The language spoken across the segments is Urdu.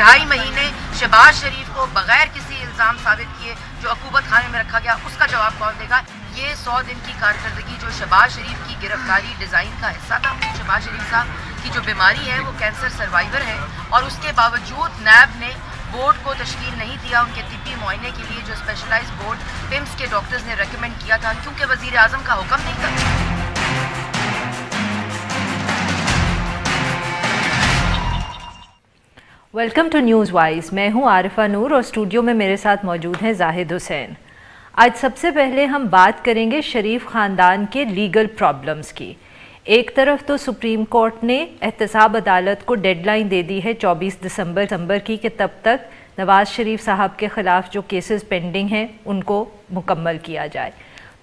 2.5 مہینے شہباز شریف کو بغیر کسی الزام ثابت کیے جو عقوبت خانے میں رکھا گیا، اس کا جواب کون دے گا؟ یہ 100 دن کی کارکردگی جو شہباز شریف کی گرفتاری ڈیزائن کا حصہ تھا. شہباز شریف صاحب کی جو بیماری ہے وہ کینسر سروائیور ہے، اور اس کے باوجود نیب نے بورڈ کو تشکیل نہیں دیا ان کے طبی معائنے کے لیے جو اسپیشلائز بورڈ پمس کے ڈاکٹرز نے ریکمینڈ کیا تھا، کیونکہ وزیر اعظم کا حکم نہیں تھا. Welcome to News Wise. میں ہوں عارفہ نور اور اسٹوڈیو میں میرے ساتھ موجود ہیں زاہد حسین. آج سب سے پہلے ہم بات کریں گے شریف خاندان کے لیگل پرابلمز کی. ایک طرف تو سپریم کورٹ نے احتساب عدالت کو ڈیڈ لائن دے دی ہے 24 دسمبر کی کہ تب تک نواز شریف صاحب کے خلاف جو کیسز پینڈنگ ہیں ان کو مکمل کیا جائے.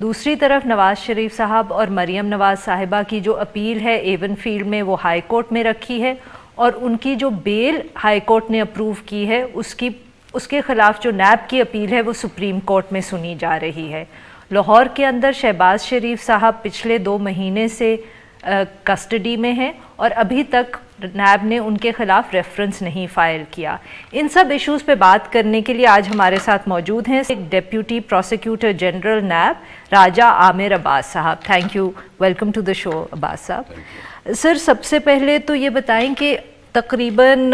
دوسری طرف نواز شریف صاحب اور مریم نواز صاحبہ کی جو اپیل ہے ایون فیلڈ میں وہ ہائی کورٹ میں رکھی ہے، اور ان کی جو بیل ہائی کورٹ نے اپروو کی ہے اس کے خلاف جو نیب کی اپیل ہے وہ سپریم کورٹ میں سنی جا رہی ہے. لاہور کے اندر شہباز شریف صاحب پچھلے 2 مہینے سے کسٹڈی میں ہیں اور ابھی تک نیب نے ان کے خلاف ریفرنس نہیں فائل کیا. ان سب ایشوز پہ بات کرنے کے لیے آج ہمارے ساتھ موجود ہیں ایک deputy prosecutor general NAB Raja Amir Abbas صاحب. Thank you, welcome to the show Abbas صاحب. سر سب سے پہلے تو یہ بتائیں کہ تقریباً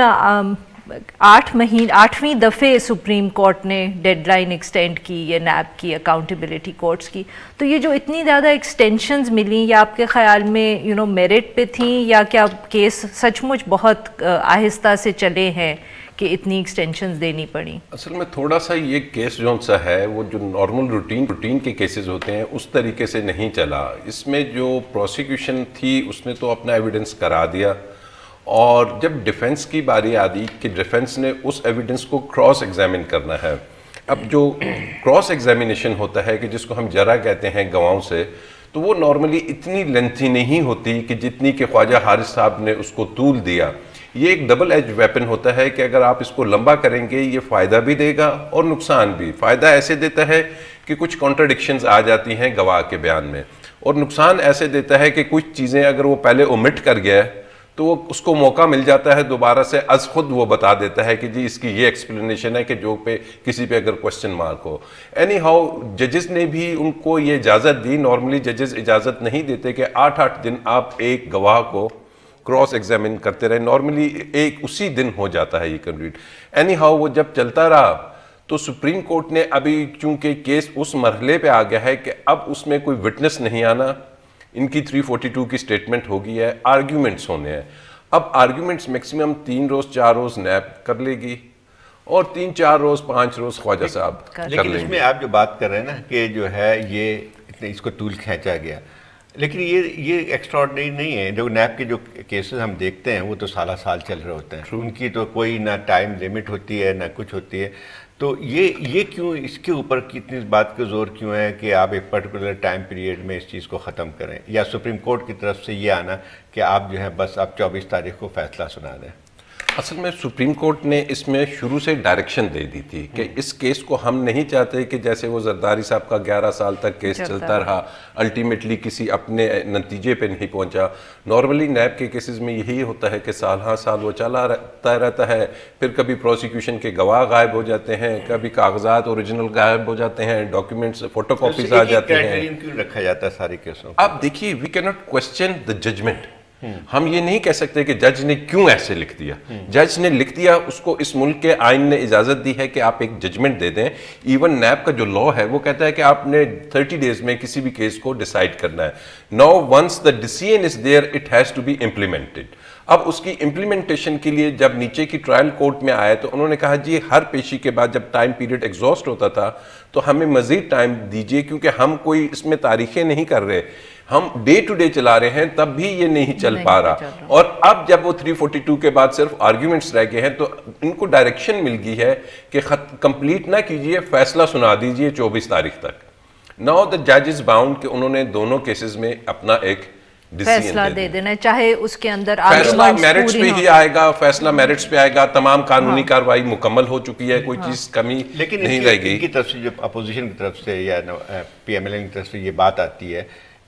8ویں دفعہ سپریم کورٹ نے ڈیڈ لائن ایکسٹینڈ کی یہ نیب کی اکاؤنٹیبلٹی کورٹس کی، تو یہ جو اتنی زیادہ ایکسٹینشنز ملیں یہ آپ کے خیال میں میرٹ پہ تھیں یا کیا کیس سچ مچ بہت آہستہ سے چلے ہیں کہ اتنی ایکسٹینشنز دینی پڑیں؟ اصل میں تھوڑا سا یہ کیس جو سا ہے وہ جو نارمل روٹین کے کیسز ہوتے ہیں اس طریقے سے نہیں چلا. اس میں جو پروسیکیوشن تھی اس نے تو اپنا ایویڈنس کرا دیا، اور جب ڈیفنس کی باری آدی کہ ڈیفنس نے اس ایویڈنس کو کراس ایگزامن کرنا ہے. اب جو کراس ایگزامینیشن ہوتا ہے کہ جس کو ہم جرا کہتے ہیں گواہوں سے، تو وہ نارملی اتنی لینتھی نہیں ہوتی کہ جتنی کہ خواجہ حارث صاحب نے اس کو طول دیا. یہ ایک ڈبل ایج ویپن ہوتا ہے کہ اگر آپ اس کو لمبا کریں گے یہ فائدہ بھی دے گا اور نقصان بھی. فائدہ ایسے دیتا ہے کہ کچھ کانٹرڈکشنز آ جاتی ہیں گواہ کے بیان میں، اور نقصان ایسے دیتا ہے کہ کچھ چیزیں اگر وہ پہلے اومٹ کر گیا تو وہ اس کو موقع مل جاتا ہے دوبارہ سے از خود وہ بتا دیتا ہے کہ جی اس کی یہ ایکسپلینیشن ہے کہ جو کسی پہ اگر question mark who. Any how ججز نے بھی ان کو یہ اجازت دی. نارملی ججز اجازت نہیں دیتے کہ 8 دن آپ ایک گواہ کو کراس ایگزامن کرتے رہے. نارملی ایک اسی دن ہو جاتا ہے یہ کمپلیٹ. اینی ہاؤ وہ جب چلتا رہا تو سپریم کورٹ نے ابھی چونکہ کیس اس مرحلے پہ آ گیا ہے کہ اب اس میں کوئی وٹنس نہیں آنا، ان کی 342 کی سٹیٹمنٹ ہو گئی ہے، آرگیومنٹس ہونے ہیں. اب آرگیومنٹس میکسیمم 3 روز 4 روز نیب کر لے گی اور 3 4 روز 5 روز خواجہ صاحب کر لیں گے. لیکن اس میں آپ جو بات کر رہے ہیں نا کہ جو ہے یہ اس کو طول کھینچا گیا، لیکن یہ ایکسٹراڈنری نہیں ہے. جو نیب کے جو کیسز ہم دیکھتے ہیں وہ تو سالہ سال چل رہے ہوتے ہیں، ان کی تو کوئی نہ ٹائم لمٹ ہوتی ہے نہ کچھ ہوتی ہے. تو یہ کیوں اس کے اوپر کتنی اس بات کا زور کیوں ہے کہ آپ ایک پرٹیکولر ٹائم پیریڈ میں اس چیز کو ختم کریں، یا سپریم کورٹ کی طرف سے یہ آنا کہ آپ جو ہے بس آپ 24 تاریخ کو فیصلہ سنا دیں؟ اصل میں سپریم کورٹ نے اس میں شروع سے ڈائریکشن دے دی تھی کہ اس کیس کو ہم نہیں چاہتے کہ جیسے وہ زرداری صاحب کا 11 سال تک کیس چلتا رہا، الٹیمیٹلی کسی اپنے نتیجے پہ نہیں پہنچا. نارملی نیب کے کیسز میں یہی ہوتا ہے کہ سال ہاں سال وہ چلا رہتا ہے، پھر کبھی پروسیکیوشن کے گواہ غائب ہو جاتے ہیں، کبھی کاغذات اوریجنل غائب ہو جاتے ہیں، ڈاکیومنٹس فوٹو کاپیز آ جاتے ہیں. کیوں رکھا جاتا ہے سارے کیسوں؟ اب دیکھیے وی can not question the judgment. ہم یہ نہیں کہہ سکتے کہ جج نے کیوں ایسے لکھ دیا. جج نے لکھ دیا، اس کو اس ملک کے آئین نے اجازت دی ہے کہ آپ ایک ججمنٹ دے دیں. ایون نیب کا جو لا ہے وہ کہتا ہے کہ آپ نے 30 ڈیز میں کسی بھی کیس کو ڈیسائیڈ کرنا ہے. Now once the decision is there it has to be implemented. اب اس کی امپلیمنٹیشن کے لیے جب نیچے کی ٹرائل کورٹ میں آئے تو انہوں نے کہا جی ہر پیشی کے بعد جب ٹائم پیریڈ ایگزاسٹ ہوتا تھا تو ہمیں مزید ٹائم دیجیے، کیونکہ ہم کوئی اس میں تاریخیں نہیں کر رہے، ہم ڈے ٹو ڈے چلا رہے ہیں، تب بھی یہ نہیں چل پا رہا. اور اب جب وہ 342 کے بعد صرف آرگیومنٹس رہ گئے ہیں تو ان کو ڈائریکشن مل گئی ہے کہ کمپلیٹ نہ کیجئے، فیصلہ سنا دیجئے 24 تاریخ تک. ناؤ دا جج از باؤنڈ کہ انہوں نے دونوں کیسز میں اپنا ایک فیصلہ دے دینا، چاہے اس کے اندر فیصلہ میرٹس پہ ہی آئے گا، فیصلہ میرٹس پہ آئے گا. تمام قانونی کارروائی مکمل ہو چکی ہے، کوئی چیز کمی نہیں رہ گئی. لیکن کی طرف سے جو اپوزیشن کی طرف سے یا پی ایم ایل این کی طرف سے یہ بات آتی ہے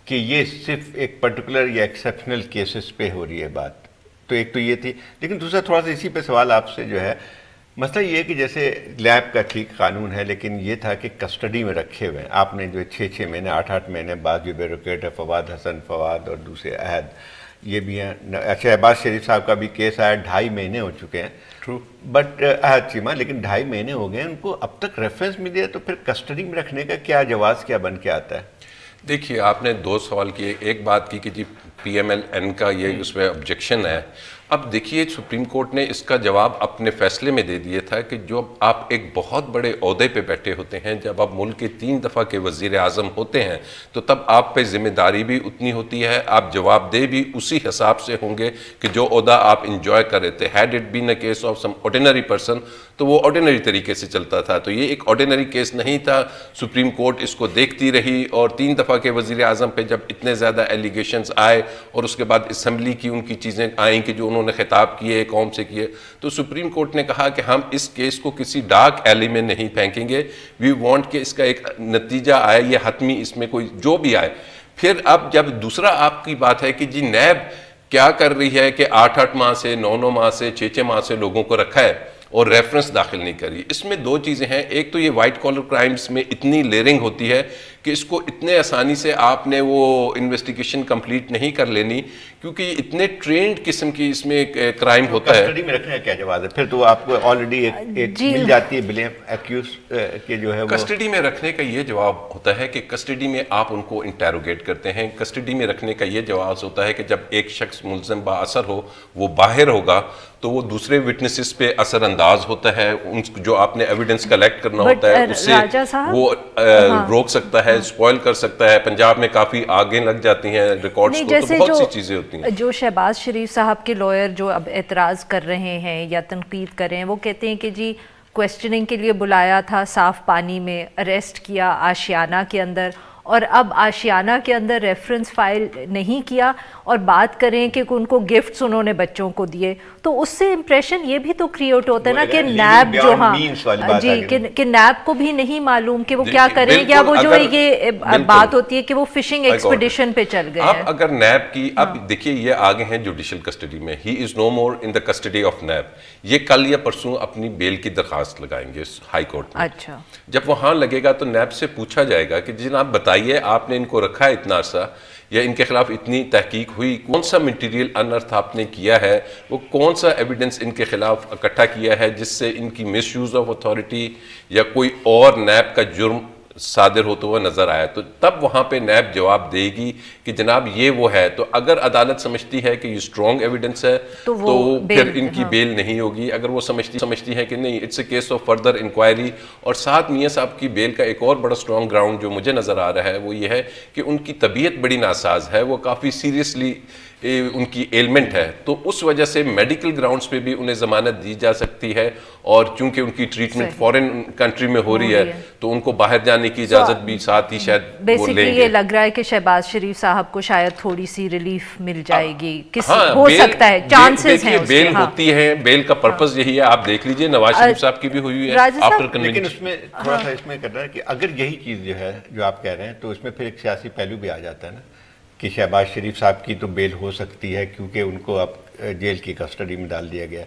کہ یہ صرف ایک پرٹیکولر یا ایکسیپشنل کیسز پہ ہو رہی ہے بات، تو ایک تو یہ تھی. لیکن دوسرا تھوڑا سا اسی پہ سوال آپ سے جو ہے مسئلہ یہ ہے کہ جیسے لیب کا ٹھیک قانون ہے، لیکن یہ تھا کہ کسٹڈی میں رکھے ہوئے آپ نے جو 6 مہینے 8 مہینے بعد جو بیوروکریٹ ہے فواد حسن فواد اور دوسرے عہد یہ بھی ہیں. شہباز شریف صاحب کا بھی کیس آیا 2.5 مہینے ہو چکے ہیں بٹ عہد چیمہ، لیکن 2.5 مہینے ہو گئے ان کو اب تک ریفرنس ملی ہے، تو پھر کسٹڈی میں رکھنے کا کیا جواز کیا بن کے آتا ہے؟ دیکھیے آپ نے 2 سوال کیے. ایک بات کی کہ جی PMLN کا یہ اس میں آبجیکشن ہے. اب دیکھیے سپریم کورٹ نے اس کا جواب اپنے فیصلے میں دے دیا تھا کہ جو آپ ایک بہت بڑے عہدے پہ بیٹھے ہوتے ہیں، جب آپ ملک کے 3 دفعہ کے وزیر اعظم ہوتے ہیں تو تب آپ پہ ذمہ داری بھی اتنی ہوتی ہے، آپ جواب دہ بھی اسی حساب سے ہوں گے کہ جو عہدہ آپ انجوائے کر رہے تھے. Had it been a case of some ordinary person تو وہ آرڈینری طریقے سے چلتا تھا. تو یہ ایک آرڈینری کیس نہیں تھا. سپریم کورٹ اس کو دیکھتی رہی اور 3 دفعہ کے وزیر اعظم پہ جب اتنے زیادہ ایلیگیشنز آئے اور اس کے بعد اسمبلی کی ان کی چیزیں آئیں کہ جو انہوں نے خطاب کیے قوم سے کیے، تو سپریم کورٹ نے کہا کہ ہم اس کیس کو کسی ڈارک ایلی میں نہیں پھینکیں گے. وی وانٹ کہ اس کا ایک نتیجہ آئے، یہ حتمی اس میں کوئی جو بھی آئے. پھر اب جب دوسرا آپ کی بات ہے کہ جی نیب کیا کر رہی ہے کہ 8 ماہ سے 9 ماہ سے 6 ماہ سے لوگوں کو رکھا ہے اور ریفرنس داخل نہیں کری. اس میں 2 چیزیں ہیں. ایک تو یہ وائٹ کالر کرائمز میں اتنی لیئرنگ ہوتی ہے کہ اس کو اتنے آسانی سے آپ نے وہ انویسٹیگیشن کمپلیٹ نہیں کر لینی، کیونکہ یہ اتنے ٹرینڈ قسم کی اس میں کرائم ہوتا ہے. کسٹڈی میں رکھنے کا کیا جواز ہے؟ پھر تو آپ کو آلریڈی ایک مل جاتی ہے بلیم ایکیوز کے جو ہے. کسٹڈی میں رکھنے کا یہ جواب ہوتا ہے کہ کسٹڈی میں آپ ان کو انٹیروگیٹ کرتے ہیں. کسٹڈی میں رکھنے کا یہ جواز ہوتا ہے کہ جب ایک شخص ملزم بااثر ہو، وہ باہر ہوگا تو وہ دوسرے وٹنسز پہ اثر انداز ہوتا ہے. ان جو آپ نے ایویڈنس کلیکٹ کرنا ہوتا ہے اس سے وہ روک سکتا ہے، سپوائل کر سکتا ہے. پنجاب میں کافی آگے لگ جاتی ہیں ریکارڈز کو، تو بہت سی چیزیں ہوتی ہیں. جو شہباز شریف صاحب کے لائر جو اب اعتراض کر رہے ہیں یا تنقید کر رہے ہیں، وہ کہتے ہیں کہ جی کویسچننگ کے لیے بلایا تھا صاف پانی میں، اریسٹ کیا آشیانہ کے اندر، اور اب آشیانہ کے اندر ریفرنس فائل نہیں کیا، اور بات کریں کہ ان کو گفٹس انہوں نے بچوں کو دیے، تو اس سے امپریشن یہ بھی تو کریٹ ہوتا ہے نا کہ نیب جو کہ نیب کو بھی نہیں معلوم کہ وہ کیا کریں، یا وہ جو یہ بات ہوتی ہے کہ وہ فشنگ ایکسپیڈیشن پہ چل گئے ہیں. اب اگر نیب کی اب دیکھیے یہ آگے ہیں جوڈیشل کسٹڈی میں، ہی از نو مور ان دا کسٹڈی آف نیب. یہ کل یا پرسوں اپنی بیل کی درخواست لگائیں گے ہائی کورٹ میں. اچھا، جب وہاں لگے گا تو نیب سے پوچھا جائے گا کہ جناب بتائیے آپ نے ان کو رکھا ہے اتنا عرصہ، یا ان کے خلاف اتنی تحقیق ہوئی، کون سا مٹیریل انرتھ آپ نے کیا ہے، وہ کون سا ایویڈنس ان کے خلاف اکٹھا کیا ہے جس سے ان کی مس یوز آف اتھارٹی یا کوئی اور نیب کا جرم صادر ہوتا ہوا نظر آیا. تو تب وہاں پہ نیب جواب دے گی کہ جناب یہ وہ ہے. تو اگر عدالت سمجھتی ہے کہ یہ اسٹرانگ ایویڈنس ہے تو پھر ان کی بیل نہیں ہوگی. اگر وہ سمجھتی ہے کہ نہیں it's a case of further inquiry. اور ساتھ میاں صاحب کی بیل کا ایک اور بڑا اسٹرانگ گراؤنڈ جو مجھے نظر آ رہا ہے وہ یہ ہے کہ ان کی طبیعت بڑی ناساز ہے، وہ کافی سیریسلی ان کی ایلمنٹ ہے، تو اس وجہ سے میڈیکل گراؤنڈز پہ بھی انہیں ضمانت دی جا سکتی ہے. اور چونکہ ان کی ٹریٹمنٹ فورن کنٹری میں ہو رہی ہے تو ان کو باہر جانے کی اجازت بھی ساتھ ہی شاید وہ لیں گے. یہ لگ رہا ہے کہ شہباز شریف صاحب کو شاید تھوڑی سی ریلیف مل جائے گی، ہو سکتا ہے، چانسز ہیں. بیل ہوتی ہے، بیل کا پرپز یہی ہے. آپ دیکھ لیجئے نواز شریف صاحب کی بھی ہوئی ہے آفٹر کنونشن. لیکن اس میں تھوڑا سا اس میں کرنا ہے کہ اگر یہی چیز جو ہے جو آپ کہہ رہے ہیں تو اس میں پھر ایک سیاسی پہلو بھی آ جاتا ہے نا کہ شہباز شریف صاحب کی تو بیل ہو سکتی ہے کیونکہ ان کو اب جیل کی کسٹڈی میں ڈال دیا گیا،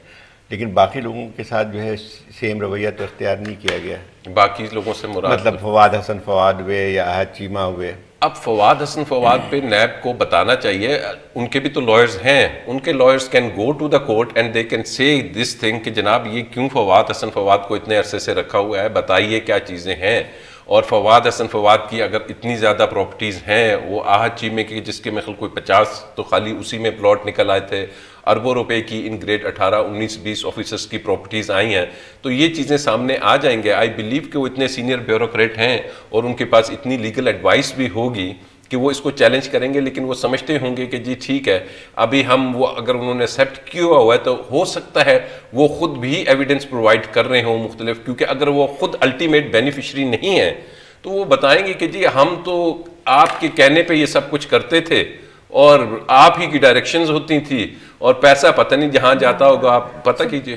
لیکن باقی لوگوں کے ساتھ جو ہے سیم رویہ تو اختیار نہیں کیا گیا. باقی لوگوں سے مراد مطلب فواد حسن فواد ہوئے یا عہد چیمہ ہوئے. اب فواد حسن فواد پہ نیب کو بتانا چاہیے، ان کے بھی تو لائرز ہیں، ان کے lawyers can go to the court and they can say this thing کہ جناب یہ کیوں فواد حسن فواد کو اتنے عرصے سے رکھا ہوا ہے، بتائیے کیا چیزیں ہیں. اور فواد حسن فواد کی اگر اتنی زیادہ پراپرٹیز ہیں، وہ آہد چیمے کی جس کے مثل کوئی 50 تو خالی اسی میں پلاٹ نکل آئے تھے، اربوں روپے کی ان گریڈ 18 19 20 آفیسرز کی پراپرٹیز آئی ہیں، تو یہ چیزیں سامنے آ جائیں گے. آئی بلیو کہ وہ اتنے سینئر بیوروکریٹ ہیں اور ان کے پاس اتنی لیگل ایڈوائس بھی ہوگی کہ وہ اس کو چیلنج کریں گے. لیکن وہ سمجھتے ہوں گے کہ جی ٹھیک ہے ابھی ہم وہ اگر انہوں نے ایکسیپٹ کیا ہوا ہے تو ہو سکتا ہے وہ خود بھی ایویڈنس پرووائڈ کر رہے ہوں مختلف، کیونکہ اگر وہ خود الٹیمیٹ بینیفیشری نہیں ہیں تو وہ بتائیں گے کہ جی ہم تو آپ کے کہنے پہ یہ سب کچھ کرتے تھے اور آپ ہی کی ڈائریکشنز ہوتی تھی اور پیسہ پتہ نہیں جہاں جاتا ہوگا آپ پتہ کیجئے.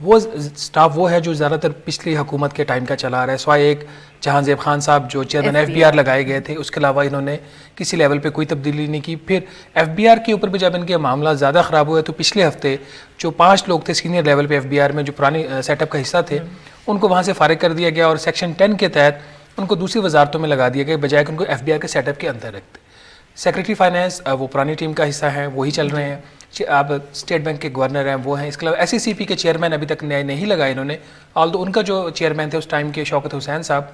وہ سٹاف وہ ہے جو زیادہ تر پچھلی حکومت کے ٹائم کا چلا رہا ہے، سوائے ایک جہاں زیب خان صاحب جو چیئرمین ایف بی آر لگائے گئے تھے، اس کے علاوہ انہوں نے کسی لیول پہ کوئی تبدیلی نہیں کی. پھر ایف بی آر کے اوپر بھی جب ان کے معاملات زیادہ خراب ہوئے تو پچھلے ہفتے جو 5 لوگ تھے سینئر لیول پہ ایف بی آر میں جو پرانی سیٹ اپ کا حصہ تھے، ان کو وہاں سے فارغ کر دیا گیا اور سیکشن 10 کے تحت ان کو دوسری وزارتوں میں لگا دیا گیا بجائے کہ ان کو ایف بی آر کے سیٹ اپ کے اندر رکھتے. سیکریٹری فائنانس وہ پرانی ٹیم کا حصہ ہیں، وہی چل رہے ہیں. اب اسٹیٹ بینک کے گورنر ہیں وہ ہیں. اس کے علاوہ ایس ای سی پی کے چیئرمین ابھی تک نئے نہیں لگائے انہوں نے، آلدو ان کا جو چیئرمین تھے اس ٹائم کے شوکت حسین صاحب،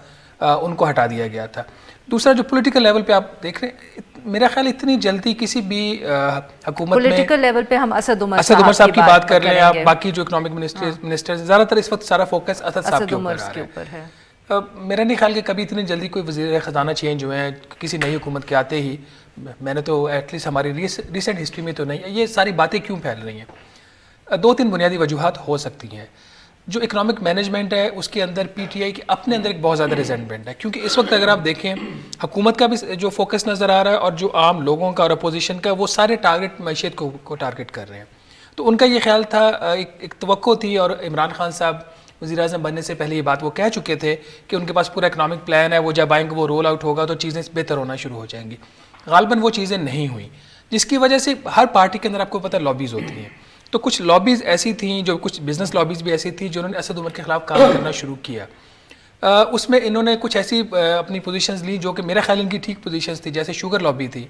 ان کو ہٹا دیا گیا تھا. دوسرا جو پولیٹیکل لیول پہ آپ دیکھ رہے ہیں، میرا خیال اتنی جلدی کسی بھی حکومت میں پولیٹیکل لیول پہ ہم اسد عمر صاحب کی بات کر لیں، آپ باقی جو اکنامک منسٹر زیادہ تر اس وقت سارا فوکس اسد صاحب کے اوپر ہے. میرا نہیں خیال کہ کبھی اتنی جلدی کوئی وزیر خزانہ چینج ہوئے ہیں کسی نئی حکومت کے آتے ہی. میں نے تو ایٹ لیسٹ ہماری ریسنٹ ہسٹری میں تو نہیں. یہ ساری باتیں کیوں پھیل رہی ہیں؟ 2-3 بنیادی وجوہات ہو سکتی ہیں. جو اکنامک مینجمنٹ ہے اس کے اندر پی ٹی آئی کے اپنے اندر ایک بہت زیادہ ریزنٹمنٹ ہے، کیونکہ اس وقت اگر آپ دیکھیں حکومت کا بھی جو فوکس نظر آ رہا ہے اور جو عام لوگوں کا اور اپوزیشن کا، وہ سارے ٹارگٹ معیشت کو ٹارگٹ کر رہے ہیں. تو ان کا یہ خیال تھا، ایک توقع تھی، اور عمران خان صاحب وزیر اعظم بننے سے پہلے یہ بات وہ کہہ چکے تھے کہ ان کے پاس پورا اکنامک پلان ہے، وہ جب آئیں گے وہ رول آؤٹ ہوگا تو چیزیں بہتر ہونا شروع ہو جائیں گی. غالباً وہ چیزیں نہیں ہوئیں، جس کی وجہ سے ہر پارٹی کے اندر آپ کو پتہ لابیز ہوتی ہیں. تو کچھ لابیز ایسی تھیں، جو کچھ بزنس لابیز بھی ایسی تھیں جنہوں نے اسد عمر کے خلاف کام کرنا شروع کیا. اس میں انہوں نے کچھ ایسی اپنی پوزیشنز لی جو کہ میرا خیال ان کی ٹھیک پوزیشنز تھی. جیسے شوگر لابی تھی،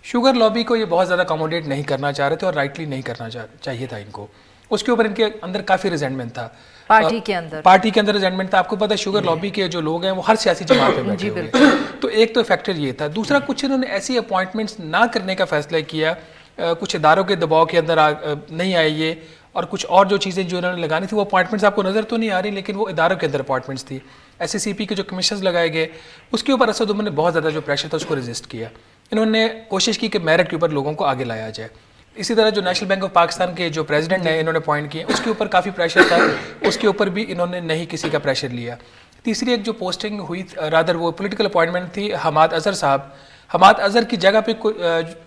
شوگر لابی کو یہ بہت زیادہ اکوموڈیٹ نہیں کرنا چاہ رہے تھے اور رائٹلی نہیں کرنا چاہیے تھا ان کو. اس کے اوپر ان کے اندر کافی ریزنٹمنٹ تھا، پارٹی کے اندر ریزنٹمنٹ تھا. آپ کو پتہ ہے شوگر لابی کے جو لوگ ہیں وہ ہر سیاسی جماعت میں بیٹھے ہوئے ہیں. تو ایک تو فیکٹر یہ تھا. دوسرا کچھ انہوں نے ایسی اپوائنٹمنٹس نہ کرنے کا فیصلہ کیا، کچھ اداروں کے دباؤ کے اندر نہیں آئے یہ، اور کچھ اور جو چیزیں جو انہوں نے لگانی تھی وہ اپوائنٹمنٹس آپ کو نظر تو نہیں آ رہی، لیکن وہ اداروں کے اندر اپوائنٹمنٹس تھی. ایس ای سی پی کے جو کمیشنز لگائے گئے اس کے اوپر اسد عمر نے بہت زیادہ جو پریشر تھا اس کو ریزسٹ کیا. انہوں نے کوشش کی کہ میرٹ کے اوپر لوگوں کو آگے لایا جائے. اسی طرح جو نیشنل بینک آف پاکستان کے جو پریزیڈنٹ ہیں انہوں نے اپوائنٹ کیے، اس کے اوپر کافی پریشر تھا، اس کے اوپر بھی انہوں نے نہیں کسی کا پریشر لیا. تیسری ایک جو پوسٹنگ ہوئی رادر وہ پولیٹیکل اپوائنٹمنٹ تھی حماد اظہر صاحب. حماد اظہر کی جگہ پہ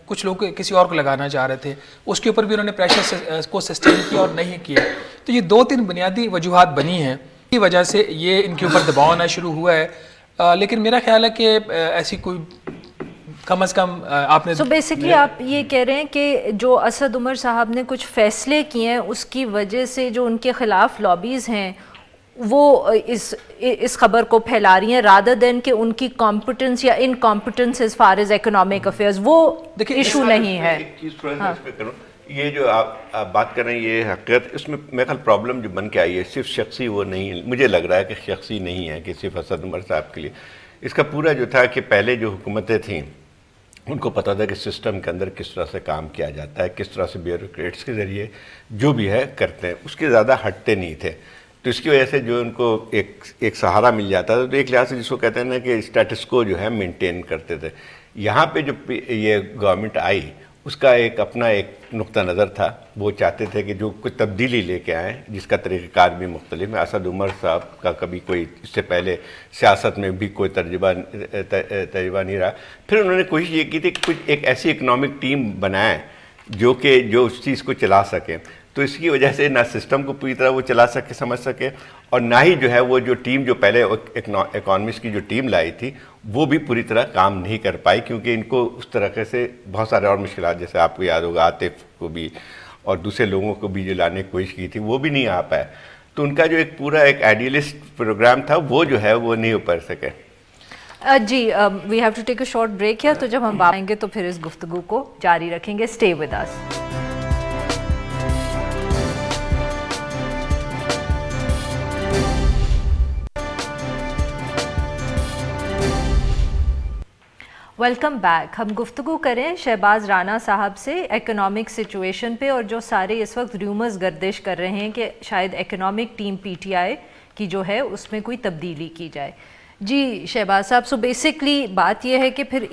کچھ لوگ کسی اور کو لگانا چاہ رہے تھے، اس کے اوپر بھی انہوں نے پریشر کو سسٹین کیا اور نہیں کیا. تو یہ 2-3 بنیادی وجوہات بنی ہیں، کی وجہ سے یہ ان کے اوپر دباؤ آنا شروع ہوا ہے. لیکن میرا خیال ہے کہ ایسی کوئی کم از کم آپ نے بیسکلی آپ یہ کہہ رہے ہیں کہ جو اسد عمر صاحب نے کچھ فیصلے کیے ہیں اس کی وجہ سے جو ان کے خلاف لابیز ہیں وہ اس خبر کو پھیلا رہی ہیں رادر دین کہ ان کی کمپٹنس یا incompetence as far as economic affairs وہ ایشو نہیں ہے. یہ جو آپ بات کر رہے ہیں یہ حقیقت، اس میں میرا خیال پرابلم جو بن کے آئی ہے صرف شخصی وہ نہیں ہے. مجھے لگ رہا ہے کہ شخصی نہیں ہے کہ صرف اسد عمر صاحب کے لیے. اس کا پورا جو تھا کہ پہلے جو حکومتیں تھیں ان کو پتہ تھا کہ سسٹم کے اندر کس طرح سے کام کیا جاتا ہے، کس طرح سے بیوروکریٹس کے ذریعے جو بھی ہے کرتے ہیں، اس کے زیادہ ہٹتے نہیں تھے. تو اس کی وجہ سے جو ان کو ایک سہارا مل جاتا تھا. تو ایک لحاظ سے جس کو کہتے ہیں نا کہ اسٹیٹس کو جو ہے مینٹین کرتے تھے. یہاں پہ جو یہ گورنمنٹ آئی اس کا ایک اپنا ایک نقطہ نظر تھا. وہ چاہتے تھے کہ جو کوئی تبدیلی لے کے آئیں جس کا طریقہ کار بھی مختلف ہے. اسد عمر صاحب کا کبھی کوئی اس سے پہلے سیاست میں بھی کوئی تجربہ نہیں رہا. پھر انہوں نے کوشش یہ کی تھی کہ کچھ ایک ایسی اکنامک ٹیم بنائیں جو اس چیز کو چلا سکیں. تو اس کی وجہ سے نہ سسٹم کو پوری طرح وہ چلا سکے سمجھ سکے، اور نہ ہی جو ہے وہ جو ٹیم جو پہلے اکانومسٹ کی جو ٹیم لائی تھی وہ بھی پوری طرح کام نہیں کر پائی، کیونکہ ان کو اس طریقے سے بہت سارے اور مشکلات، جیسے آپ کو یاد ہوگا عاطف کو بھی اور دوسرے لوگوں کو بھی جو لانے کی کوشش کی تھی وہ بھی نہیں آ پائے. تو ان کا جو ایک پورا ایک آئیڈیلسٹ پروگرام تھا وہ جو ہے وہ نہیں ہو پا سکے. جی we have to take a short break ہے، تو جب ہم آئیں گے تو پھر اس گفتگو کو جاری رکھیں گے. Stay with us. Welcome back. ہم گفتگو کریں شہباز رانا صاحب سے اکنامک سچویشن پہ، اور جو سارے اس وقت ریومرز گردش کر رہے ہیں کہ شاید economic team P T I کی جو ہے اس میں کوئی تبدیلی کی جائے. جی شہباز صاحب، سو بیسکلی بات یہ ہے کہ پھر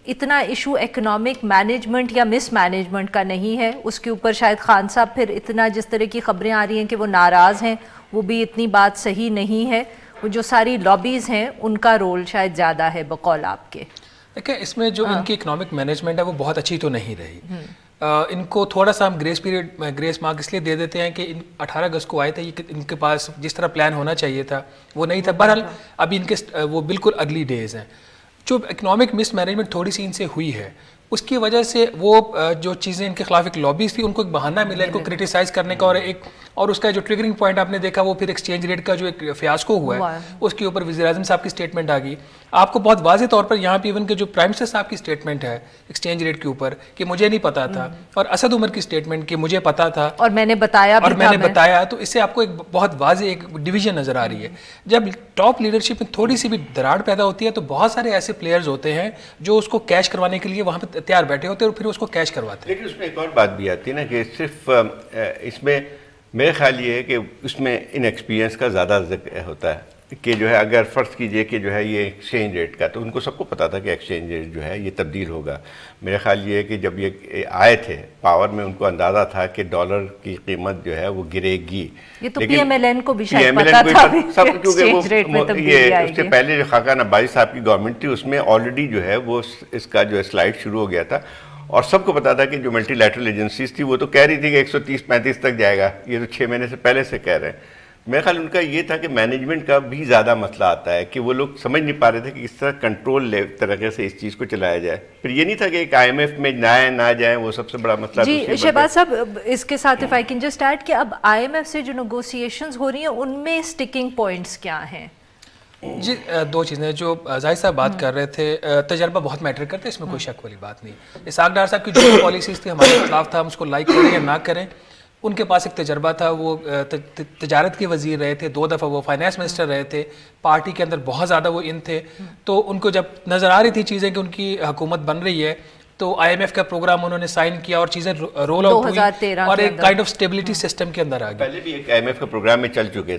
اتنا ایشو اکنامک مینجمنٹ یا مس مینجمنٹ کا نہیں ہے، اس کے اوپر شاید خان صاحب پھر اتنا جس طرح کی خبریں آ رہی ہیں کہ وہ ناراض ہیں، وہ بھی اتنی بات صحیح نہیں ہے. وہ جو ساری لابیز ہیں ان کا رول شاید زیادہ ہے بقول آپ کے. دیکھیں اس میں جو ان کی اکنامک مینجمنٹ ہے وہ بہت اچھی تو نہیں رہی. ان کو تھوڑا سا ہم گریس مارک اس لیے دے دیتے ہیں کہ 18 اگست کو آئے تھے, ان کے پاس جس طرح پلان ہونا چاہیے تھا وہ نہیں تھا. بہرحال ابھی ان کے وہ بالکل اگلی ڈیز ہیں. جو اکنامک مس مینجمنٹ تھوڑی سی ان سے ہوئی ہے اس کی وجہ سے وہ جو چیزیں ان کے خلاف ایک لابیز تھی ان کو ایک بہانہ ملا ان کو کرٹیسائز کرنے کا, اور اس کا جو ٹریگرنگ پوائنٹ آپ نے دیکھا وہ پھر ایکسچینج ریٹ کا جو ایک فیاسکو ہوا ہے اس کے اوپر وزیر اعظم صاحب کی اسٹیٹمنٹ آ گئی. آپ کو بہت واضح طور پر یہاں پہ ایون کہ جو پرائم منسٹر صاحب کی اسٹیٹمنٹ ہے ایکسچینج ریٹ کے اوپر کہ مجھے نہیں پتا تھا, اور اسد عمر کی اسٹیٹمنٹ کہ مجھے پتا تھا اور میں نے بتایا, تو اس سے آپ کو ایک بہت واضح ایک ڈویژن نظر آ رہی ہے. جب ٹاپ لیڈرشپ میں تھوڑی سی بھی دراڑ پیدا ہوتی ہے تو بہت سارے ایسے پلیئرز ہوتے ہیں جو اس کو کیش کروانے کے لیے وہاں پہ تیار بیٹھے ہوتے ہیں اور پھر اس کو کیش کرواتے ہیں. لیکن اس میں ایک اور بات بھی آتی ہے نا کہ صرف اس میں میرا خیال یہ ہے کہ اس میں ان ایکسپیرینس کا زیادہ ذکر ہوتا ہے کہ جو ہے اگر فرض کیجئے کہ جو ہے یہ ایکسچینج ریٹ کا, تو ان کو سب کو پتا تھا کہ ایکسچینج ریٹ جو ہے یہ تبدیل ہوگا. میرا خیال یہ ہے کہ جب یہ آئے تھے پاور میں ان کو اندازہ تھا کہ ڈالر کی قیمت جو ہے وہ گرے گی. یہ تو پی ایم ایل این کو بھی شاید پتا تھا سب, کیونکہ یہ اس سے پہلے جو خاقان عباسی صاحب کی گورنمنٹ تھی اس میں آلریڈی جو ہے وہ اس کا جو ہے سلائڈ شروع ہو گیا تھا, اور سب کو پتا تھا کہ جو ملٹی لیٹرل ایجنسیز تھی وہ تو کہہ رہی تھی کہ 130-35 تک جائے گا, یہ تو 6 مہینے سے پہلے سے کہہ رہے ہیں. میرا خیال ان کا یہ تھا کہ مینجمنٹ کا بھی زیادہ مسئلہ آتا ہے کہ وہ لوگ سمجھ نہیں پا رہے تھے کہ کس طرح کنٹرول طریقے سے اس چیز کو چلایا جائے. پھر یہ نہیں تھا کہ ایک آئی ایم ایف میں نہ جائیں, وہ سب سے بڑا مسئلہ. جی شہباز صاحب اس کے ساتھ if I can just add کہ اب آئی ایم ایف سے جو نیگوسیشنز ہو رہی ہیں ان میں سٹکنگ پوائنٹس کیا ہیں؟ جی دو چیزیں جو زاہد صاحب بات کر رہے تھے, تجربہ بہت میٹر کرتا ہے, اس میں کوئی شک والی بات نہیں. اسحاق ڈار صاحب کی جو پالیسیز تھی ہمارے خلاف تھا, ہم اس کو لائک کریں یا نہ کریں, ان کے پاس ایک تجربہ تھا, وہ تجارت کے وزیر رہے تھے, 2 دفعہ وہ فائنانس منسٹر رہے تھے, پارٹی کے اندر بہت زیادہ وہ ان تھے, تو ان کو جب نظر آ رہی تھی چیزیں کہ ان کی حکومت بن رہی ہے تو آئی ایم ایف کا پروگرام انہوں نے سائن کیا اور چیزیں رول آؤٹ ہوئی اور ایک کائنڈ آف اسٹیبلٹی سسٹم کے اندر آ گئی. پہلے بھی ایک آئی ایم ایف کا پروگرام میں چل چکے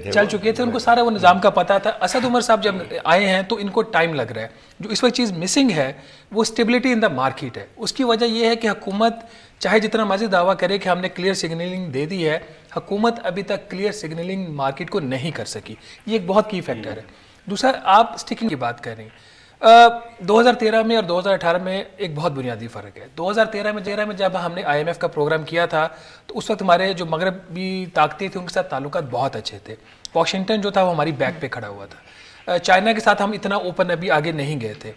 تھے, ان کو سارا وہ نظام کا پتہ تھا. اسد عمر صاحب جب آئے ہیں تو ان کو ٹائم لگ رہا ہے. جو اس وقت چیز مسنگ ہے وہ اسٹیبلٹی ان دا مارکیٹ ہے. اس کی وجہ یہ ہے کہ حکومت چاہے جتنا مرضی دعویٰ کرے کہ ہم نے کلیئر سگنلنگ دے دی ہے, حکومت ابھی تک کلیئر سگنلنگ مارکیٹ کو نہیں کر سکی. یہ ایک بہت کی فیکٹر ہے. دوسرا آپ اسٹکنگ کی بات کر رہے ہیں, 2013 میں اور 2018 میں ایک بہت بنیادی فرق ہے. 2013 میں جب ہم نے آئی ایم ایف کا پروگرام کیا تھا تو اس وقت ہمارے جو مغربی طاقتیں تھیں ان کے ساتھ تعلقات بہت اچھے تھے. واشنگٹن جو تھا وہ ہماری بیک پہ کھڑا ہوا تھا. چائنا کے ساتھ ہم اتنا اوپن ابھی آگے نہیں گئے تھے.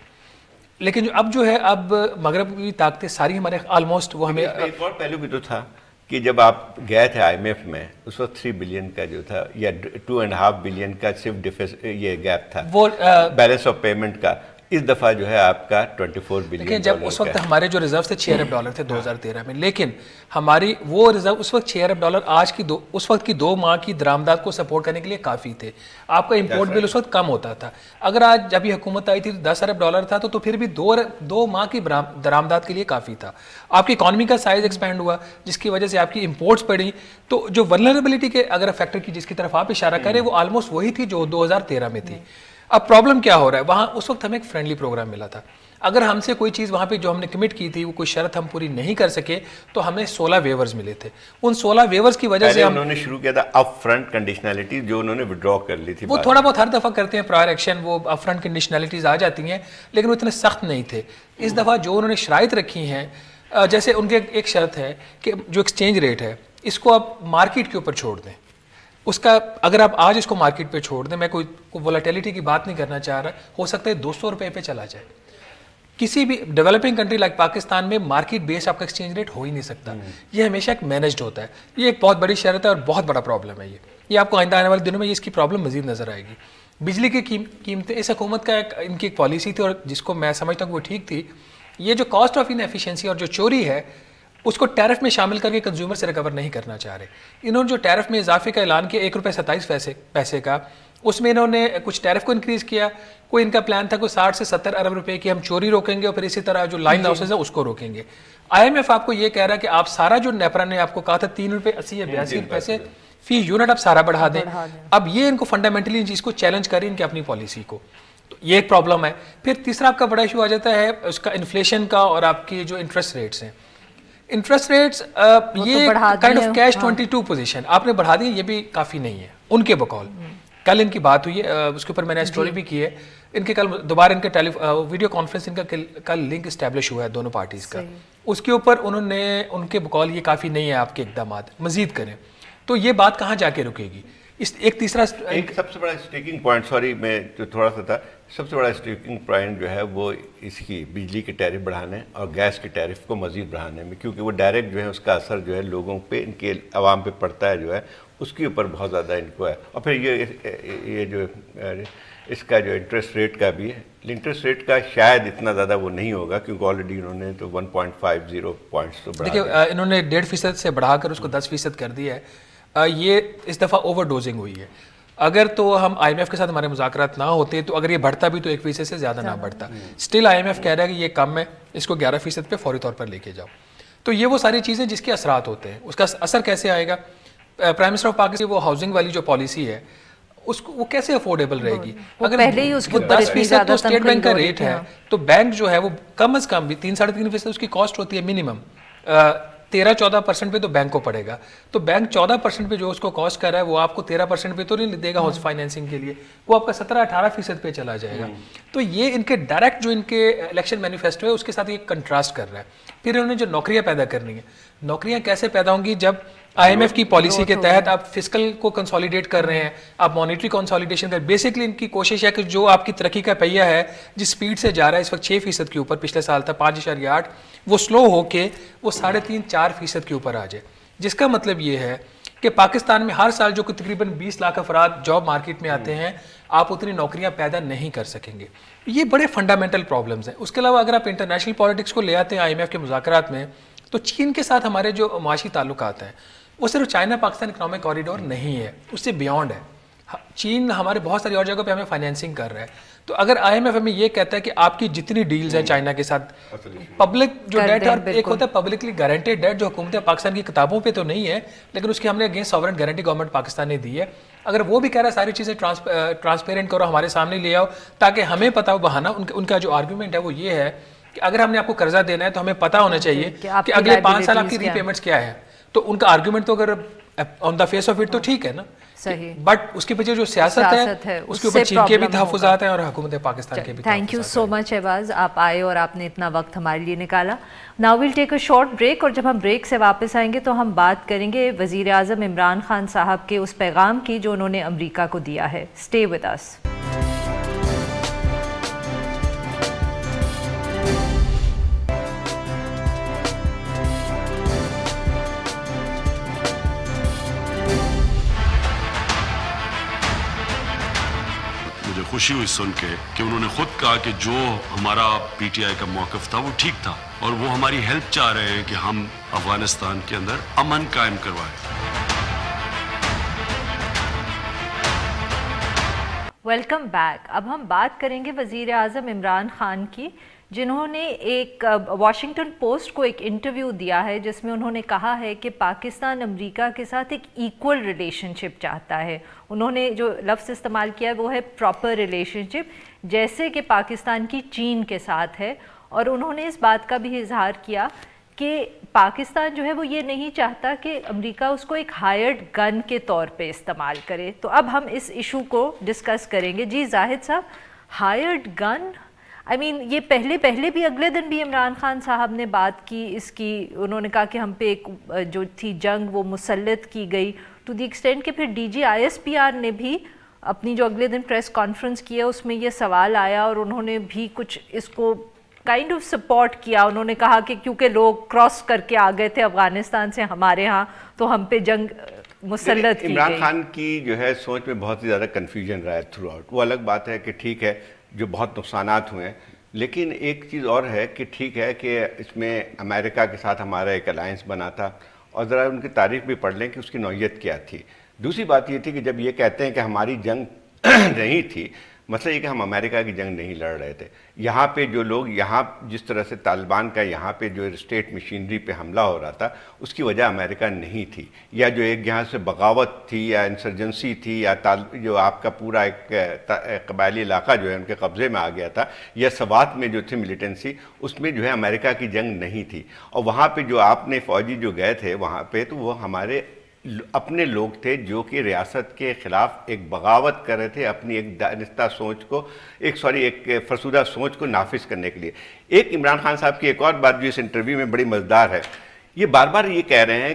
لیکن اب جو ہے اب مغربی طاقتیں ساری ہمارے آلموسٹ وہ ہمیں. ایک اور پہلو بھی تو تھا کہ جب آپ گئے تھے آئی ایم ایف میں اس وقت 3 بلین کا جو تھا یا 2.5 بلین کا صرف یہ گیپ تھا وہ بیلنس آف پیمنٹ کا. اس دفعہ جو ہے آپ کا 24 بلین. لیکن جب اس وقت ہمارے جو ریزرو تھے 6 ارب ڈالر تھے 2013 میں, لیکن ہماری وہ ریزرو اس وقت 6 ارب ڈالر آج کی اس وقت کی 2 ماہ کی درآمدات کو سپورٹ کرنے کے لیے کافی تھے. آپ کا امپورٹ بل اس وقت کم ہوتا تھا. اگر آج جب یہ حکومت آئی تھی 10 ارب ڈالر تھا تو پھر بھی 2 ماہ کی درآمدات کے لیے کافی تھا. آپ کی اکانومی کا سائز ایکسپینڈ ہوا جس کی وجہ سے آپ کی امپورٹس بڑھی. تو جو ولنریبلٹی کے اگر فیکٹر کی جس کی طرف آپ اشارہ کریں وہ آلموسٹ وہی تھی جو 2013 میں تھی. اب پرابلم کیا ہو رہا ہے, وہاں اس وقت ہمیں ایک فرینڈلی پروگرام ملا تھا. اگر ہم سے کوئی چیز وہاں پہ جو ہم نے کمٹ کی تھی وہ کوئی شرط ہم پوری نہیں کر سکے تو ہمیں 16 ویورز ملے تھے. ان 16 ویورز کی وجہ سے انہوں نے شروع کیا تھا اپ فرنٹ کنڈیشنلٹی جو انہوں نے وڈرا کر لی تھی. وہ تھوڑا بہت ہر دفعہ کرتے ہیں پرائر ایکشن, وہ اپ فرنٹ کنڈیشنلٹیز آ جاتی ہیں لیکن وہ اتنے سخت نہیں تھے. اس دفعہ جو انہوں نے شرائط رکھی ہیں, جیسے ان کے ایک شرط ہے کہ جو ایکسچینج ریٹ ہے اس کو آپ مارکیٹ کے اوپر چھوڑ دیں. اس کا اگر آپ آج اس کو مارکیٹ پہ چھوڑ دیں, میں کوئی ولیٹیلیٹی کی بات نہیں کرنا چاہ رہا, ہو سکتا ہے 200 روپے پہ چلا جائے. کسی بھی ڈیولپنگ کنٹری لائک پاکستان میں مارکیٹ بیس آپ کا ایکسچینج ریٹ ہو ہی نہیں سکتا. یہ ہمیشہ ایک مینجڈ ہوتا ہے. یہ ایک بہت بڑی شرط ہے اور بہت بڑا پرابلم ہے. یہ آپ کو آئندہ آنے والے دنوں میں اس کی پرابلم مزید نظر آئے گی. بجلی کی قیمتیں اس حکومت کا ان کی ایک پالیسی تھی اور جس کو میں سمجھتا ہوں کہ وہ ٹھیک تھی. یہ جو کاسٹ آف ان ایفیشنسی اور جو چوری ہے اس کو ٹیرف میں شامل کر کے کنزیومر سے ریکور نہیں کرنا چاہ رہے. انہوں نے جو ٹیرف میں اضافے کا اعلان کیا 1.27 روپے کا, اس میں انہوں نے کچھ ٹیرف کو انکریز کیا. کوئی ان کا پلان تھا کوئی 60 سے 70 ارب روپے کی ہم چوری روکیں گے اور پھر اسی طرح جو لائن ہاؤسز ہیں اس کو روکیں گے. آئی ایم ایف آپ کو یہ کہہ رہا ہے کہ آپ سارا جو نیپرا نے آپ کو کہا تھا 3.80 یا 82 روپے سے فی یونٹ آپ سارا بڑھا دیں. اب یہ ان کو فنڈامنٹلی ان چیز کو چیلنج کریں ان کی اپنی پالیسی کو. تو یہ ایک پرابلم ہے. پھر تیسرا آپ کا بڑا ایشو آ جاتا ہے اس کا انفلیشن کا اور آپ کی جو انٹرسٹ ریٹس ہیں. انٹرسٹ ریٹس یہ کائنڈ آف کیش 22 پوزیشن آپ نے بڑھا دی, یہ بھی کافی نہیں ہے ان کے بقول. کل ان کی بات ہوئی ہے، اس کے اوپر میں نے اسٹوری بھی کی ہے، ان کے کل دوبارہ ان کے ویڈیو کانفرنس ان کا کل لنک اسٹیبلش ہوا ہے دونوں پارٹیز کا، اس کے اوپر انہوں نے ان کے بقول یہ کافی نہیں ہے آپ کے اقدامات مزید کریں، تو یہ بات کہاں جا کے رکے گی؟ ایک تیسرا ایک سب سے بڑا اسٹیکنگ پوائنٹ، سوری میں جو تھوڑا سا تھا، سب سے بڑا اسٹیکنگ پوائنٹ جو ہے وہ اس کی بجلی کے ٹیرف بڑھانے اور گیس کے ٹیرف کو مزید بڑھانے میں، کیونکہ وہ ڈائریکٹ جو ہے اس کا اثر جو ہے لوگوں پہ، ان کے عوام پہ پڑتا ہے جو ہے، اس کے اوپر بہت زیادہ ان کو ہے. اور پھر یہ جو اس کا جو انٹرسٹ ریٹ کا بھی ہے، انٹرسٹ ریٹ کا شاید اتنا زیادہ وہ نہیں ہوگا، کیونکہ آلریڈی انہوں نے تو 1.50 پوائنٹس تو بڑھا دیکھیں انہوں نے 1.5% سے بڑھا کر اس کو 10% کر دیا ہے. یہ اس دفعہ اوور ڈوزنگ ہوئی ہے. اگر تو ہم آئی ایم ایف کے ساتھ ہمارے مذاکرات نہ ہوتے تو اگر یہ بڑھتا بھی تو 1% سے زیادہ نہ بڑھتا. اسٹل آئی ایم ایف کہہ رہا ہے کہ یہ کم ہے، اس کو 11% پہ فوری طور پر لے کے جاؤ. تو یہ وہ ساری چیزیں جس کے اثرات ہوتے ہیں. اس کا اثر کیسے آئے گا؟ پرائم منسٹر آف پاکستان وہ ہاؤسنگ والی جو پالیسی ہے اس کو وہ کیسے افورڈیبل رہے گی؟ اگر پہلے ہی اس کے 10% تو اسٹیٹ بینک کا ریٹ ہے تو بینک جو ہے وہ کم از کم بھی 3-3.5% اس کی کاسٹ ہوتی ہے منیمم. 13-14% پہ تو بینک کو پڑے گا. تو بینک 14% پہ جو اس کو کاسٹ کر رہا ہے وہ آپ کو 13% پہ تو نہیں دے گا ہاؤس فائنینسنگ کے لیے، وہ آپ کا 17-18% پہ چلا جائے گا. تو یہ ان کے ڈائریکٹ جو ان کے الیکشن مینیفیسٹو ہے اس کے ساتھ یہ کنٹراسٹ کر رہا ہے. پھر انہوں نے جو نوکریاں پیدا کرنی ہیں، نوکریاں کیسے پیدا ہوں گی؟ جب آئی ایم ایف کی پالیسی کے تحت آپ فسکل کو کنسالیڈیٹ کر رہے ہیں، آپ مانیٹری کنسالیڈیشن کر، بیسکلی ان کی کوشش ہے کہ جو آپ کی ترقی کا پہیہ ہے جس سپیڈ سے جا رہا ہے اس وقت 6% کے اوپر، پچھلے سال تھا 5.8، وہ سلو ہو کے وہ 3.5-4% کے اوپر آ جائے. جس کا مطلب یہ ہے کہ پاکستان میں ہر سال جو کہ تقریباً 20 لاکھ افراد جاب مارکیٹ میں آتے ہیں، آپ اتنی نوکریاں پیدا نہیں کر سکیں گے. یہ بڑے فنڈامنٹل پرابلمز ہیں. اس کے علاوہ اگر آپ انٹرنیشنل پالیٹکس کو لے آتے ہیں آئی ایم ایف کے مذاکرات میں، تو چین کے ساتھ ہمارے جو معاشی تعلقات ہیں وہ صرف چائنا پاکستان اکنامک کوریڈور نہیں ہے، اس سے بیانڈ ہے. چین ہمارے بہت ساری اور جگہوں پہ ہمیں فائنینسنگ کر رہا ہے. تو اگر آئی ایم ایف ہمیں یہ کہتا ہے کہ آپ کی جتنی ڈیلز ہیں چائنا کے ساتھ، پبلک جو ڈیٹ اور ایک ہوتا ہے پبلکلی گارنٹیڈ ڈیٹ جو حکومت پاکستان کی کتابوں پہ تو نہیں ہے لیکن اس کی ہم نے against sovereign guarantee government Pakistan نے دی ہے. اگر وہ بھی کہہ رہا ہے ساری چیزیں ٹرانسپیرنٹ کرو، ہمارے سامنے لے آؤ تاکہ ہمیں پتا ہو بہانہ، ان کا جو آرگومنٹ ہے وہ یہ ہے کہ اگر ہم نے آپ کو قرضہ دینا ہے تو ہمیں پتا ہونا چاہیے کہ اگلے 5 سال آپ کی ری پیمنٹس کیا ہے. تو ان کا آرگومنٹ تو اگر آن دا فیس آف اٹ تو ٹھیک ہے نا، صحیح، بٹ اس کے پیچھے جو سیاست ہے اس کے اوپر چین کے بھی تحفظات ہیں اور حکومت پاکستان کے بھی. تھینک یو سو مچ اعواز، آپ آئے اور آپ نے اتنا وقت ہمارے لیے نکالا. Now we'll take a short break, اور جب ہم بریک سے واپس آئیں گے تو ہم بات کریں گے وزیر اعظم عمران خان صاحب کے اس پیغام کی جو انہوں نے امریکہ کو دیا ہے. Stay with us. خوشی ہوئی سن کے کہ انہوں نے خود کہا کہ جو ہمارا پی ٹی آئی کا موقف تھا وہ ٹھیک تھا اور وہ ہماری ہیلپ چاہ رہے ہیں کہ ہم افغانستان کے اندر امن قائم کروائیں. Welcome back. اب ہم بات کریں گے وزیر اعظم عمران خان کی، جنہوں نے ایک واشنگٹن پوسٹ کو ایک انٹرویو دیا ہے جس میں انہوں نے کہا ہے کہ پاکستان امریکہ کے ساتھ ایک ایکول ریلیشن شپ چاہتا ہے. انہوں نے جو لفظ استعمال کیا ہے وہ ہے پراپر ریلیشن شپ، جیسے کہ پاکستان کی چین کے ساتھ ہے. اور انہوں نے اس بات کا بھی اظہار کیا کہ پاکستان جو ہے وہ یہ نہیں چاہتا کہ امریکہ اس کو ایک ہائرڈ گن کے طور پہ استعمال کرے. تو اب ہم اس ایشو کو ڈسکس کریں گے. جی زاہد صاحب، ہائرڈ گن، آئی مین یہ پہلے بھی اگلے دن بھی عمران خان صاحب نے بات کی اس کی. انہوں نے کہا کہ ہم پہ ایک جو تھی جنگ وہ مسلط کی گئی ٹو دی ایکسٹینٹ کہ پھر D G I S P R نے بھی اپنی جو اگلے دن پریس کانفرنس کی ہے اس میں یہ سوال آیا اور انہوں نے بھی کچھ اس کو کائنڈ آف سپورٹ کیا. انہوں نے کہا کہ کیونکہ لوگ کراس کر کے آ گئے تھے افغانستان سے ہمارے ہاں تو ہم پہ جنگ مسلط کی گئی. عمران خان کی جو ہے سوچ میں بہت ہی زیادہ کنفیوژن رہا ہے تھرو آؤٹ. وہ الگ بات ہے کہ ٹھیک ہے جو بہت نقصانات ہوئے ہیں، لیکن ایک چیز اور ہے کہ ٹھیک ہے کہ اس میں امریکہ کے ساتھ ہمارا ایک الائنس بنا تھا اور ذرا ان کی تاریخ بھی پڑھ لیں کہ اس کی نوعیت کیا تھی. دوسری بات یہ تھی کہ جب یہ کہتے ہیں کہ ہماری جنگ نہیں تھی، مسئلہ یہ کہ ہم امریکہ کی جنگ نہیں لڑ رہے تھے. یہاں پہ جو لوگ یہاں جس طرح سے طالبان کا یہاں پہ جو اسٹیٹ مشینری پہ حملہ ہو رہا تھا اس کی وجہ امریکہ نہیں تھی، یا جو ایک یہاں سے بغاوت تھی یا انسرجنسی تھی یا جو آپ کا پورا ایک قبائلی علاقہ جو ہے ان کے قبضے میں آ گیا تھا، یا سوات میں جو تھی ملیٹنسی، اس میں جو ہے امریکہ کی جنگ نہیں تھی. اور وہاں پہ جو آپ نے فوجی جو گئے تھے وہاں پہ تو وہ ہمارے اپنے لوگ تھے جو کہ ریاست کے خلاف ایک بغاوت کر رہے تھے، اپنی ایک دانستہ سوچ کو ایک فرسودہ سوچ کو نافذ کرنے کے لیے۔ ایک عمران خان صاحب کی ایک اور بات جو اس انٹرویو میں بڑی مزیدار ہے، یہ بار بار یہ کہہ رہے ہیں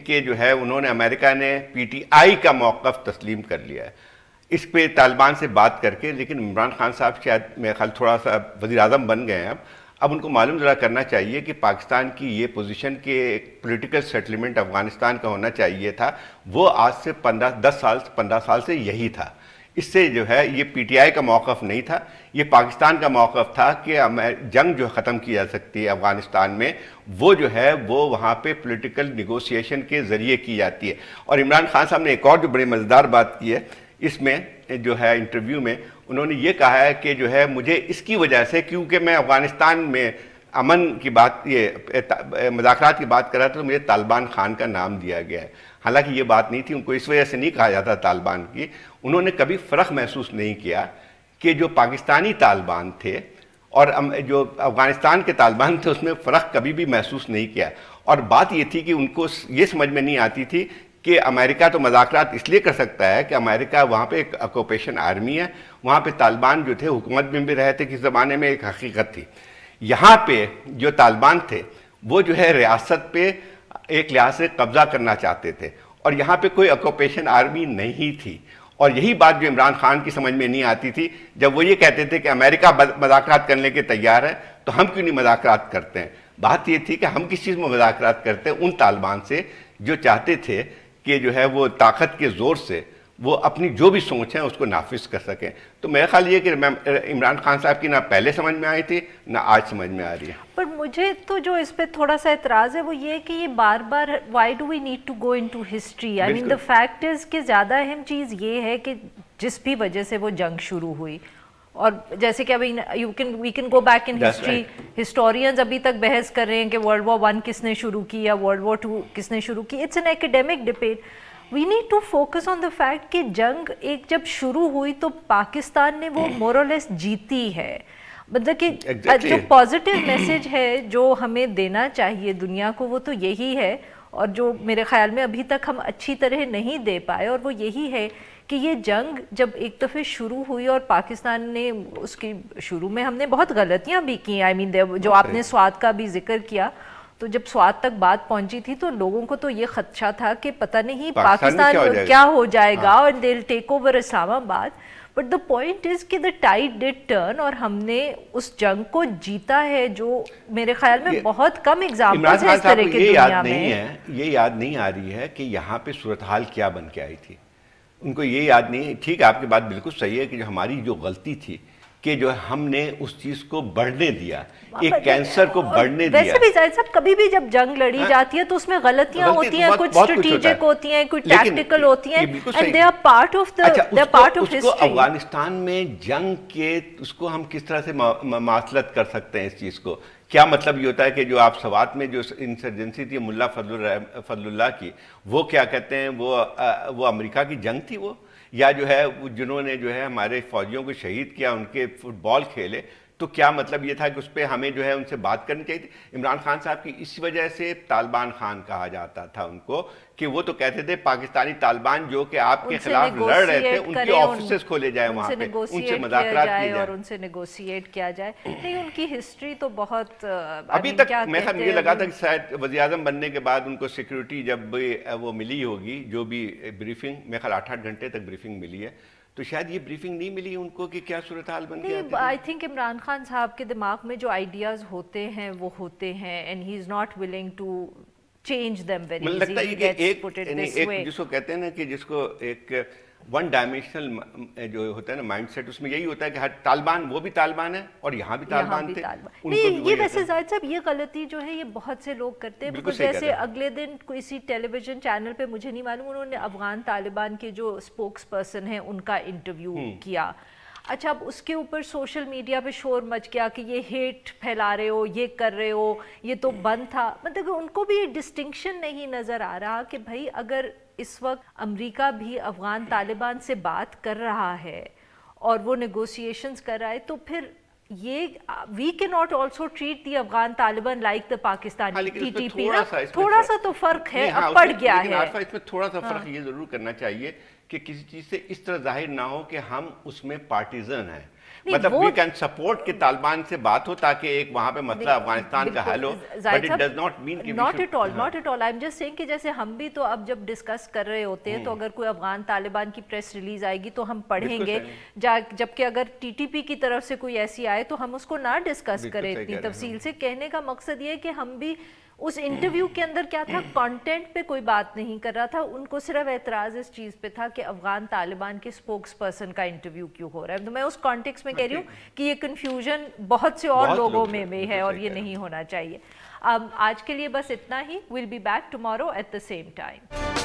کہ جو ہے انہوں نے امریکہ نے پی ٹی آئی کا موقف تسلیم کر لیا ہے اس پہ طالبان سے بات کر کے، لیکن عمران خان صاحب شاید میرے خیال تھوڑا سا وزیر اعظم بن گئے ہیں اب ان کو معلوم ذرا کرنا چاہیے کہ پاکستان کی یہ پوزیشن کہ ایک پولیٹیکل سیٹلمنٹ افغانستان کا ہونا چاہیے تھا، وہ آج سے 15 سال سے یہی تھا۔ اس سے جو ہے یہ پی ٹی آئی کا موقف نہیں تھا، یہ پاکستان کا موقف تھا کہ جنگ جو ختم کی جا سکتی ہے افغانستان میں، وہ جو ہے وہ وہاں پہ پولیٹیکل نیگوسیشن کے ذریعے کی جاتی ہے۔ اور عمران خان صاحب نے ایک اور جو بڑی مزیدار بات کی ہے اس میں جو ہے انٹرویو میں، انہوں نے یہ کہا ہے کہ جو ہے مجھے اس کی وجہ سے، کیونکہ میں افغانستان میں امن کی بات، یہ مذاکرات کی بات کر رہا تھا، تو مجھے طالبان خان کا نام دیا گیا ہے۔ حالانکہ یہ بات نہیں تھی، ان کو اس وجہ سے نہیں کہا جاتا طالبان کی۔ انہوں نے کبھی فرق محسوس نہیں کیا کہ جو پاکستانی طالبان تھے اور جو افغانستان کے طالبان تھے اس میں فرق کبھی بھی محسوس نہیں کیا۔ اور بات یہ تھی کہ ان کو یہ سمجھ میں نہیں آتی تھی کہ امریکہ تو مذاکرات اس لیے کر سکتا ہے کہ امریکہ وہاں پہ ایک آکوپیشن آرمی ہے، وہاں پہ طالبان جو تھے حکومت میں بھی رہے تھے کس زمانے میں، ایک حقیقت تھی۔ یہاں پہ جو طالبان تھے وہ جو ہے ریاست پہ ایک لحاظ سے قبضہ کرنا چاہتے تھے، اور یہاں پہ کوئی آکوپیشن آرمی نہیں تھی۔ اور یہی بات جو عمران خان کی سمجھ میں نہیں آتی تھی جب وہ یہ کہتے تھے کہ امریکہ مذاکرات کرنے کے تیار ہے تو ہم کیوں نہیں مذاکرات کرتے ہیں۔ بات یہ تھی کہ ہم کس چیز میں مذاکرات کرتے ہیں، ان طالبان سے جو چاہتے تھے کہ جو ہے وہ طاقت کے زور سے وہ اپنی جو بھی سوچ ہے اس کو نافذ کر سکیں۔ تو میرا خیال یہ کہ عمران خان صاحب کی نہ پہلے سمجھ میں آئی تھی نہ آج سمجھ میں آ رہی ہے۔ پر مجھے تو جو اس پہ تھوڑا سا اعتراض ہے وہ یہ کہ یہ بار بار why do we need to go into history, I mean the fact is کہ زیادہ اہم چیز یہ ہے کہ جس بھی وجہ سے وہ جنگ شروع ہوئی، اور جیسے کہ ابھی we can go back in history, historians ابھی تک بحث کر رہے ہیں کہ ورلڈ وار 1 کس نے شروع کی یا ورلڈ وار 2 کس نے شروع کی۔ It's an academic debate. We need to focus on the fact کہ جنگ ایک جب شروع ہوئی تو پاکستان نے وہ مور اور لیس جیتی ہے۔ مطلب کہ جو پازیٹیو میسج ہے جو ہمیں دینا چاہیے دنیا کو وہ تو یہی ہے، اور جو میرے خیال میں ابھی تک ہم اچھی طرح نہیں دے پائے، اور وہ یہی ہے کہ یہ جنگ جب ایک دفعہ شروع ہوئی اور پاکستان نے اس کی شروع میں ہم نے بہت غلطیاں بھی کی، آئی مین جو آپ نے سوات کا بھی ذکر کیا، تو جب سوات تک بات پہنچی تھی تو لوگوں کو تو یہ خدشہ تھا کہ پتہ نہیں پاکستان کیا ہو جائے گا اور دے ول ٹیک اوور اسلام آباد۔ بٹ دا پوائنٹ از کہ دا ٹائڈ ڈڈ ٹرن، اور ہم نے اس جنگ کو جیتا ہے، جو میرے خیال میں بہت کم ایگزامپلز ہیں اس طرح کی دنیا میں۔ یہ یاد نہیں آ رہی ہے کہ یہاں پہ صورتحال کیا بن کے آئی تھی، ان کو یہ یاد نہیں ہے۔ ٹھیک ہے، آپ کی بات بالکل صحیح ہے کہ جو ہماری جو غلطی تھی کہ جو ہم نے اس چیز کو بڑھنے دیا، ایک کینسر کو بڑھنے دیا۔ ویسے بھی زاہد صاحب کبھی بھی جب جنگ لڑی جاتی ہے تو اس میں غلطیاں ہوتی ہیں، کچھ اسٹریٹجک ہوتی ہیں، کچھ ٹیکٹیکل ہوتی ہیں، and they are part of the history. Afghanistan میں جنگ کے اس کو ہم کس طرح سے مماثلت کر سکتے ہیں اس چیز کو؟ کیا مطلب یہ ہوتا ہے کہ جو آپ سوات میں جو انسرجنسی تھی ملا فضل اللہ کی، وہ کیا کہتے ہیں، وہ امریکہ کی جنگ تھی وہ، یا جو ہے جنہوں نے جو ہے ہمارے فوجیوں کو شہید کیا، ان کے فٹ بال کھیلے، تو کیا مطلب یہ تھا کہ اس پہ ہمیں جو ہے ان سے بات کرنی چاہیے تھی؟ عمران خان صاحب کی اس وجہ سے طالبان خان کہا جاتا تھا ان کو، کہ وہ تو کہتے تھے پاکستانی طالبان جو کہ آپ کے خلاف لڑ رہے تھے ان کے آفیسز کھولے جائے وہاں پہ، ان سے مذاکرات کیے جائے اور ان سے نیگوشیٹ کیا جائے۔ نہیں، ان کی ہسٹری تو بہت ابھی تک میں مجھے لگا تھا کہ شاید وزیر اعظم بننے کے بعد ان کو سیکیورٹی جب وہ ملی ہوگی، جو بھی بریفنگ میرے خیال 8 گھنٹے تک بریفنگ ملی ہے، تو شاید یہ بریفنگ نہیں ملی ان کو کہ کیا صورتحال بن گیا۔ آئی تھنک عمران خان صاحب کے دماغ میں جو آئیڈیاز ہوتے ہیں وہ ہوتے ہیں، and he is not willing to change them very easily. مجھے لگتا ہے کہ ایک جس کو کہتے ہیں نا کہ جس کو ایک ون ڈائمینشنل جو ہوتا ہے نا مائنڈ سیٹ، اس میں یہی ہوتا ہے کہ ہر طالبان وہ بھی طالبان ہے اور یہاں بھی طالبان تھے۔ نہیں، یہ ویسے زاہد صاحب یہ غلطی جو ہے یہ بہت سے لوگ کرتے ہیں، بالکل جیسے اگلے دن کسی ٹیلی ویژن چینل پہ، مجھے نہیں معلوم، انہوں نے افغان طالبان کے جو اسپوکس پرسن ہیں ان کا انٹرویو کیا۔ اچھا، اب اس کے اوپر سوشل میڈیا پہ شور مچ گیا کہ یہ ہیٹ پھیلا رہے ہو، یہ کر رہے ہو، یہ تو بند تھا۔ مطلب کہ ان کو بھی ڈسٹنکشن نہیں نظر آ رہا کہ بھائی اگر اس وقت امریکہ بھی افغان طالبان سے بات کر رہا ہے اور وہ نیگوسیشنز کر رہا ہے، تو پھر یہ we can not also treat the Afghan Taliban like the Pakistani T T P. تھوڑا سا تو فرق ہے, اب پڑ گیا ہے. اس میں تھوڑا سا فرق یہ ضرور کرنا چاہیے کہ کسی چیز سے اس طرح ظاہر نہ ہو کہ ہم اس میں پارٹیزن ہیں. مطلب وی کین سپورٹ کہ طالبان سے بات ہو تاکہ ایک وہاں پہ مسئلہ افغانستان کا حل ہو, but it does not mean کہ not at all, not at all. I am just saying کہ جیسے ہم بھی تو اب جب ڈسکس کر رہے ہوتے ہیں تو اگر کوئی افغان طالبان کی پریس ریلیز آئے گی تو ہم پڑھیں گے, جبکہ اگر ٹی ٹی پی کی طرف سے کوئی ایسی آئے تو ہم اس کو نہ ڈسکس کریں اتنی تفصیل سے. کہنے کا مقصد یہ ہے کہ ہم بھی اس انٹرویو کے اندر کیا تھا, کانٹینٹ پہ کوئی بات نہیں کر رہا تھا, ان کو صرف اعتراض اس چیز پہ تھا کہ افغان طالبان کے اسپوکس پرسن کا انٹرویو کیوں ہو رہا ہے. تو میں اس کانٹیکس میں کہہ رہی ہوں کہ یہ کنفیوژن بہت سے اور لوگوں میں ہے اور یہ نہیں ہونا چاہیے. آج کے لیے بس اتنا ہی. We'll be back tomorrow at the same time.